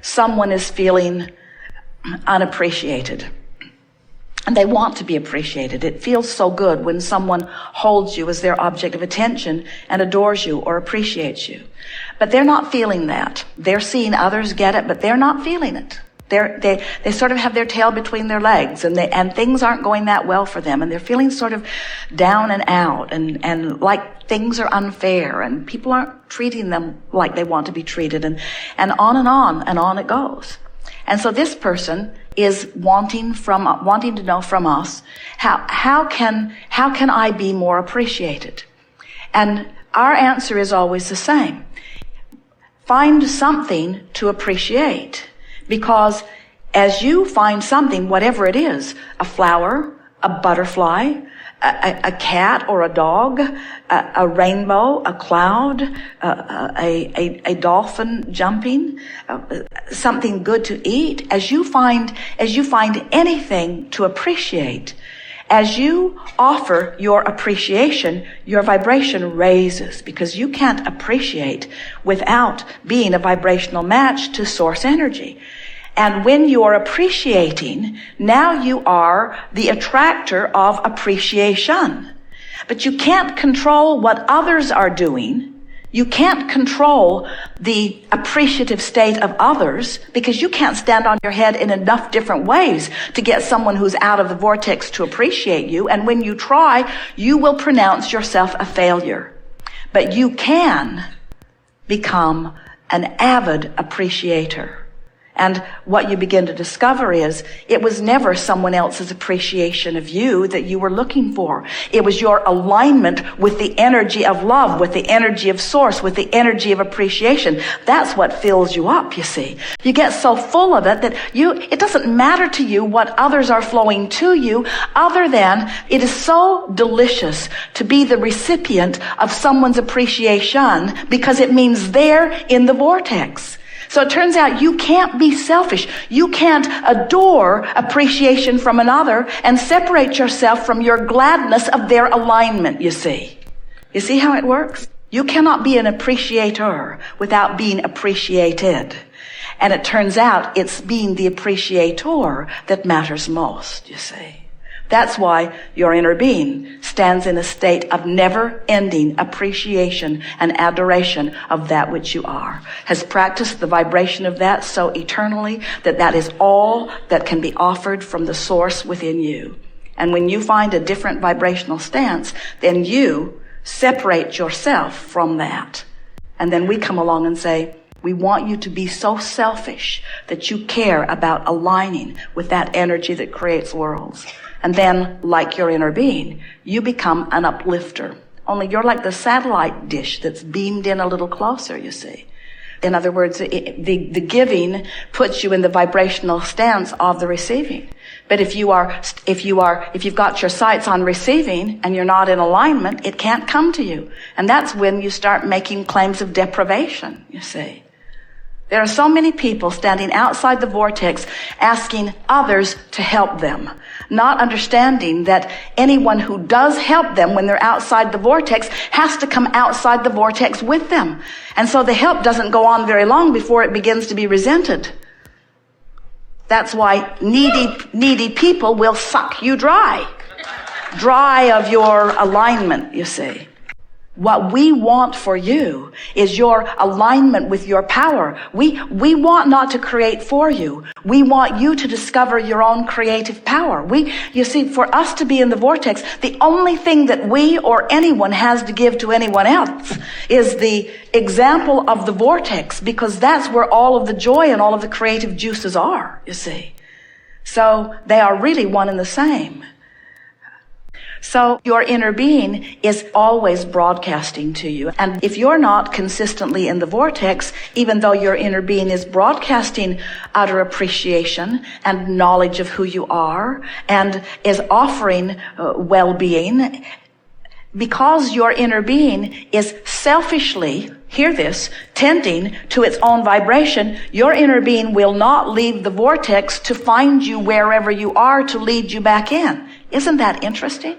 someone is feeling unappreciated. And they want to be appreciated. It feels so good when someone holds you as their object of attention and adores you or appreciates you. But they're not feeling that. They're seeing others get it, but they're not feeling it. They sort of have their tail between their legs, and things aren't going that well for them, and they're feeling sort of down and out, and like things are unfair, and people aren't treating them like they want to be treated, and on it goes. And so this person is wanting to know from us, how can I be more appreciated? And our answer is always the same. Find something to appreciate, because as you find something, whatever it is, a flower, a butterfly, a cat or a dog, a rainbow, a cloud, a dolphin jumping, something good to eat. As you find anything to appreciate, as you offer your appreciation, your vibration raises, because you can't appreciate without being a vibrational match to source energy. And when you are appreciating, now you are the attractor of appreciation. But you can't control what others are doing. You can't control the appreciative state of others, because you can't stand on your head in enough different ways to get someone who's out of the vortex to appreciate you. And when you try, you will pronounce yourself a failure. But you can become an avid appreciator. And what you begin to discover is it was never someone else's appreciation of you that you were looking for. It was your alignment with the energy of love, with the energy of source, with the energy of appreciation. That's what fills you up, you see. You get so full of it that it doesn't matter to you what others are flowing to you, other than it is so delicious to be the recipient of someone's appreciation, because it means they're in the vortex. So it turns out you can't be selfish. You can't adore appreciation from another and separate yourself from your gladness of their alignment, you see. You see how it works? You cannot be an appreciator without being appreciated. And it turns out it's being the appreciator that matters most, you see. That's why your inner being stands in a state of never-ending appreciation and adoration of that which you are, has practiced the vibration of that so eternally that is all that can be offered from the source within you. And when you find a different vibrational stance, then you separate yourself from that. And then we come along and say, we want you to be so selfish that you care about aligning with that energy that creates worlds. And then, like your inner being, you become an uplifter. Only you're like the satellite dish that's beamed in a little closer, you see. In other words, the giving puts you in the vibrational stance of the receiving. But if you've got your sights on receiving and you're not in alignment, it can't come to you. And that's when you start making claims of deprivation, you see. There are so many people standing outside the vortex asking others to help them, not understanding that anyone who does help them when they're outside the vortex has to come outside the vortex with them. And so the help doesn't go on very long before it begins to be resented. That's why needy people will suck you dry of your alignment, you see. What we want for you is your alignment with your power. We want not to create for you. We want you to discover your own creative power. You see, for us to be in the vortex, the only thing that we or anyone has to give to anyone else is the example of the vortex, because that's where all of the joy and all of the creative juices are, you see. So they are really one and the same. So your inner being is always broadcasting to you. And if you're not consistently in the vortex, even though your inner being is broadcasting utter appreciation and knowledge of who you are and is offering well-being, because your inner being is selfishly, hear this, tending to its own vibration, your inner being will not leave the vortex to find you wherever you are to lead you back in. Isn't that interesting?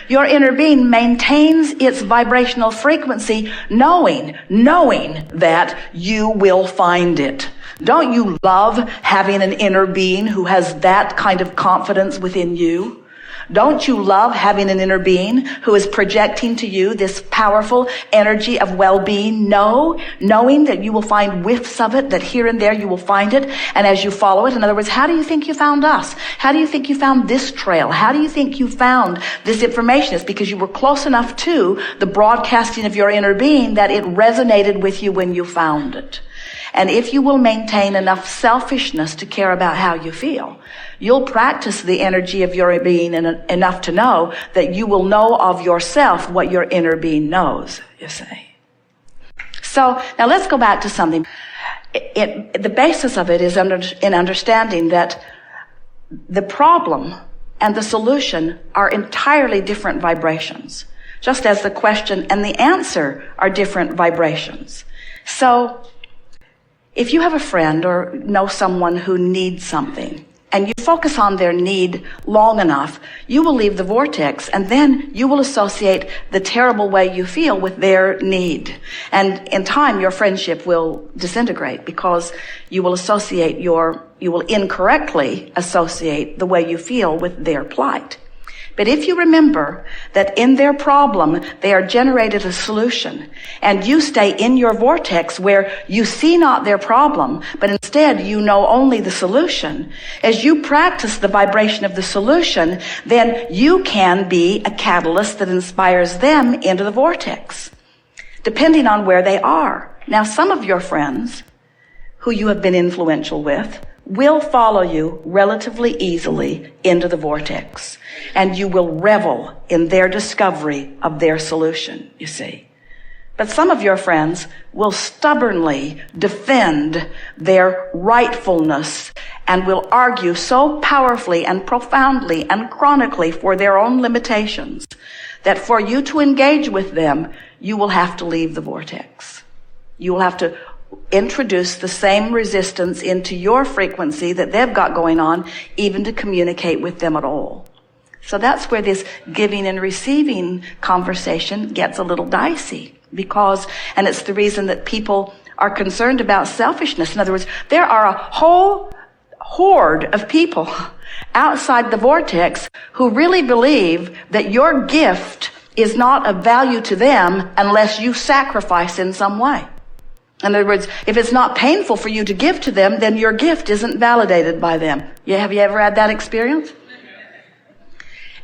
Your inner being maintains its vibrational frequency knowing that you will find it. Don't you love having an inner being who has that kind of confidence within you? Don't you love having an inner being who is projecting to you this powerful energy of well-being? Knowing that you will find whiffs of it, that here and there you will find it, and as you follow it, in other words, how do you think you found us? How do you think you found this trail? How do you think you found this information? It's because you were close enough to the broadcasting of your inner being that it resonated with you when you found it. And if you will maintain enough selfishness to care about how you feel, you'll practice the energy of your being enough to know that you will know of yourself what your inner being knows, you see. So now let's go back to something. The basis of it is in understanding that the problem and the solution are entirely different vibrations, just as the question and the answer are different vibrations. So if you have a friend or know someone who needs something, and you focus on their need long enough, you will leave the vortex, and then you will associate the terrible way you feel with their need. And in time, your friendship will disintegrate because you will incorrectly associate the way you feel with their plight. But if you remember that in their problem, they are generated a solution, and you stay in your vortex where you see not their problem, but instead you know only the solution, as you practice the vibration of the solution, then you can be a catalyst that inspires them into the vortex, depending on where they are. Now, some of your friends who you have been influential with will follow you relatively easily into the vortex, and you will revel in their discovery of their solution, you see. But some of your friends will stubbornly defend their rightfulness and will argue so powerfully and profoundly and chronically for their own limitations that for you to engage with them, you will have to leave the vortex. You will have to introduce the same resistance into your frequency that they've got going on, even to communicate with them at all. So that's where this giving and receiving conversation gets a little dicey, and it's the reason that people are concerned about selfishness. In other words, there are a whole horde of people outside the vortex who really believe that your gift is not of value to them unless you sacrifice in some way. In other words, if it's not painful for you to give to them, then your gift isn't validated by them. Have you ever had that experience?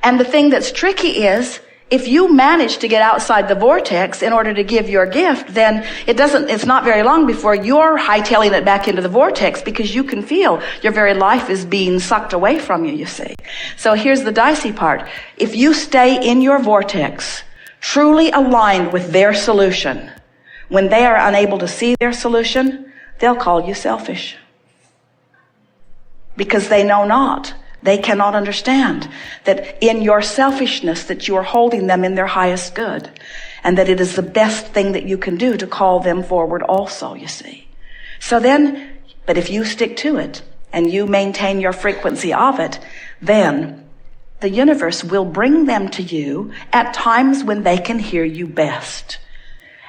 And the thing that's tricky is, if you manage to get outside the vortex in order to give your gift, then it's not very long before you're hightailing it back into the vortex, because you can feel your very life is being sucked away from you, you see. So here's the dicey part. If you stay in your vortex, truly aligned with their solution, when they are unable to see their solution, they'll call you selfish. Because they know not. They cannot understand that in your selfishness that you are holding them in their highest good, and that it is the best thing that you can do to call them forward also, you see. So then, but if you stick to it and you maintain your frequency of it, then the universe will bring them to you at times when they can hear you best.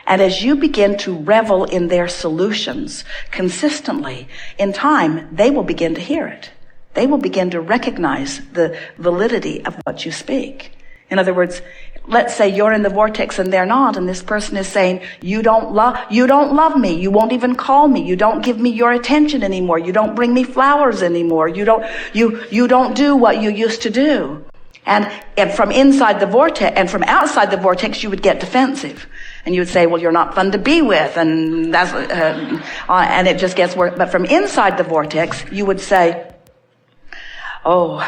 And as you begin to revel in their solutions consistently, in time, they will begin to hear it. They will begin to recognize the validity of what you speak. In other words, let's say you're in the vortex and they're not, and this person is saying, you don't love me. You won't even call me. You don't give me your attention anymore. You don't bring me flowers anymore. You don't do what you used to do. And from inside the vortex and from outside the vortex, you would get defensive. And you would say, well, you're not fun to be with. And that's, and it just gets worse. But from inside the vortex, you would say, oh,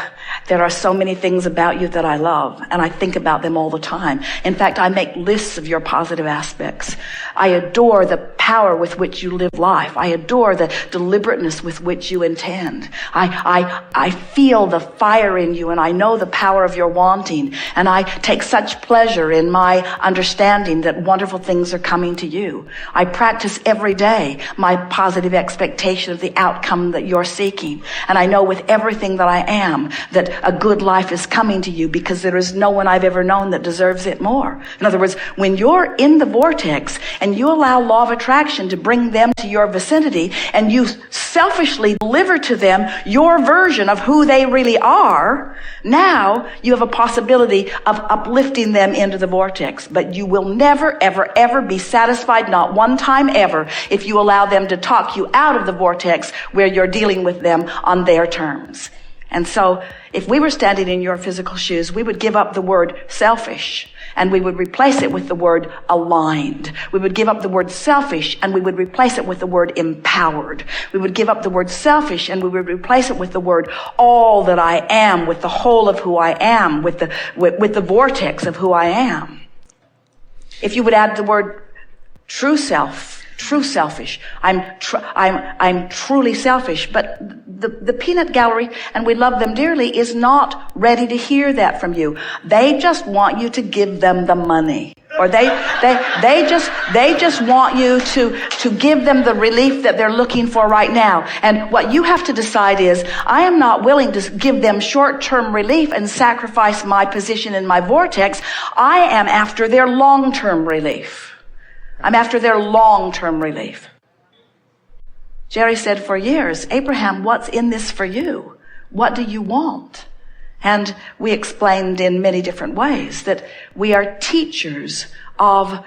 there are so many things about you that I love, and I think about them all the time. In fact, I make lists of your positive aspects. I adore the power with which you live life. I adore the deliberateness with which you intend. I feel the fire in you, and I know the power of your wanting, and I take such pleasure in my understanding that wonderful things are coming to you. I practice every day my positive expectation of the outcome that you're seeking, and I know with everything that I am, that a good life is coming to you because there is no one I've ever known that deserves it more. In other words, when you're in the vortex and you allow law of attraction to bring them to your vicinity and you selfishly deliver to them your version of who they really are, now you have a possibility of uplifting them into the vortex. But you will never, ever, ever be satisfied, not one time ever, if you allow them to talk you out of the vortex where you're dealing with them on their terms. And so if we were standing in your physical shoes, we would give up the word selfish and we would replace it with the word aligned. We would give up the word selfish and we would replace it with the word empowered. We would give up the word selfish and we would replace it with the word all that I am, with the whole of who I am, with the vortex of who I am. If you would add the word true selfish. I'm truly selfish. But the peanut gallery, and we love them dearly, is not ready to hear that from you. They just want you to give them the money. Or they just want you to give them the relief that they're looking for right now. And what you have to decide is, I am not willing to give them short-term relief and sacrifice my position in my vortex. I am after their long-term relief. I'm after their long-term relief. Jerry said for years, Abraham, what's in this for you? What do you want? And we explained in many different ways that we are teachers of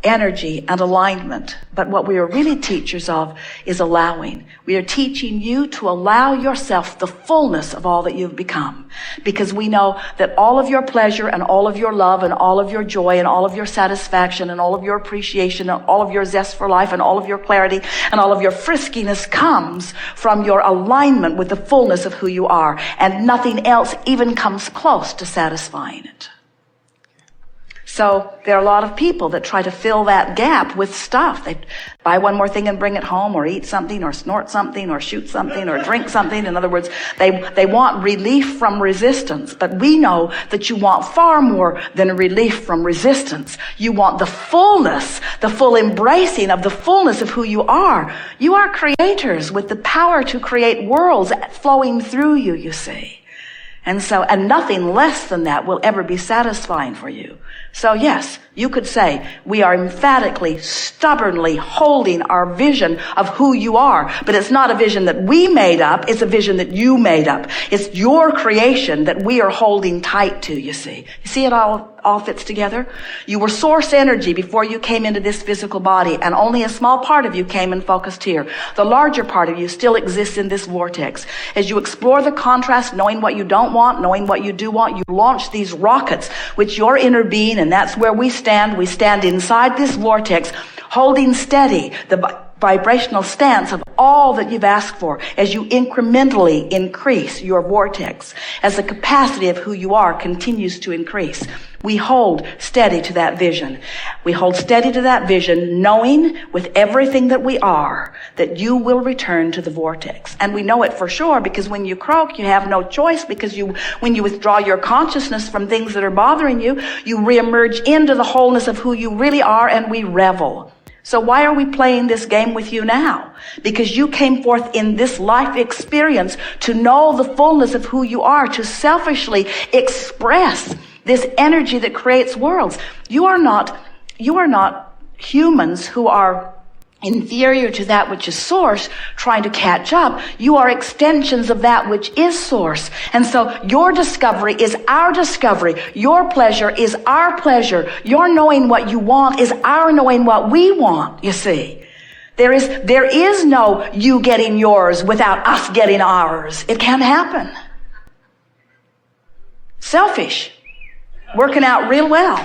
energy and alignment. But what we are really teachers of is allowing. We are teaching you to allow yourself the fullness of all that you've become. Because we know that all of your pleasure and all of your love and all of your joy and all of your satisfaction and all of your appreciation and all of your zest for life and all of your clarity and all of your friskiness comes from your alignment with the fullness of who you are. And nothing else even comes close to satisfying it. So there are a lot of people that try to fill that gap with stuff. They buy one more thing and bring it home, or eat something, or snort something, or shoot something, or drink something. In other words, they want relief from resistance. But we know that you want far more than relief from resistance. You want the fullness, the full embracing of the fullness of who you are. You are creators with the power to create worlds flowing through you, you see. And nothing less than that will ever be satisfying for you. So yes, you could say we are emphatically, stubbornly holding our vision of who you are. But it's not a vision that we made up. It's a vision that you made up. It's your creation that we are holding tight to, you see. You see it all fits together? You were source energy before you came into this physical body, and only a small part of you came and focused here. The larger part of you still exists in this vortex. As you explore the contrast, knowing what you don't want, knowing what you do want, you launch these rockets, which your inner being, and that's where we stand. We stand inside this vortex, holding steady the vibrational stance of all that you've asked for as you incrementally increase your vortex, as the capacity of who you are continues to increase. We hold steady to that vision. We hold steady to that vision, knowing with everything that we are that you will return to the vortex. And we know it for sure because when you croak, you have no choice, because when you withdraw your consciousness from things that are bothering you, you reemerge into the wholeness of who you really are, and we revel. So why are we playing this game with you now? Because you came forth in this life experience to know the fullness of who you are, to selfishly express this energy that creates worlds. You are not humans who are inferior to that which is source, trying to catch up. You are extensions of that which is source. And so your discovery is our discovery. Your pleasure is our pleasure. Your knowing what you want is our knowing what we want, you see. There is no you getting yours without us getting ours. It can't happen. Selfish. Working out real well.